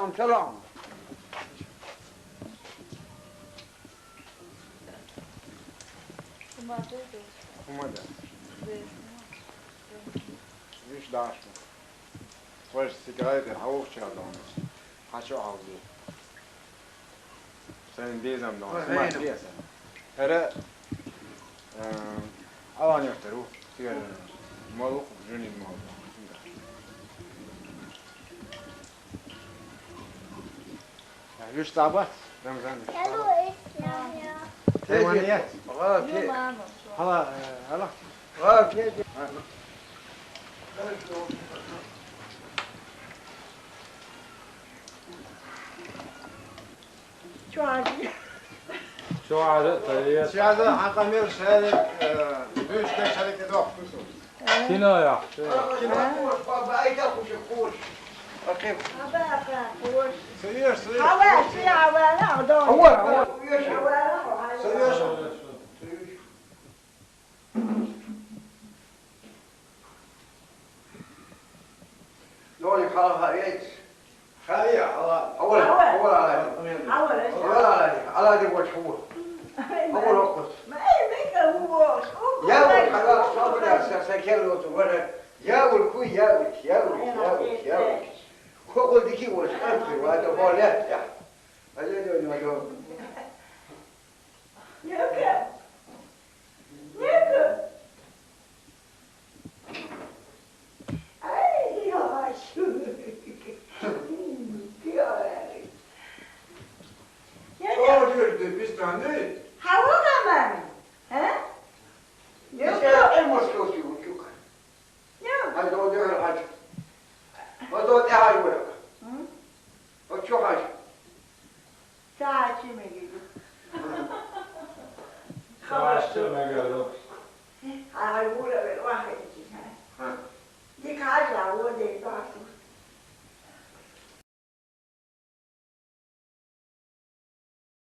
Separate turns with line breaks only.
سلام. اومده. Viš dašno. Tvoješ cigarete, havušća danas. Haću avdi. Sen dizam danas. Smaš jesam. Hele, alan yoxdur, cigarete. Malı jünin malı. Viš tabat? Ramazan.
Hello, İslam ya.
Temaniyet. Hala, hala.
شو عاد طيب
هذا حقمير شهادة دوش كشركة وقت
كنا يا
سير
لوني خلاها ايش؟
خليها
أول على دي وجه هو أول وقت يا ولد خلاص صابر يا سكر وتبرد يا ولد كوي يا ولد هو ديكي وش أنت وهذا بالله يا أجل
شو عشت مقالو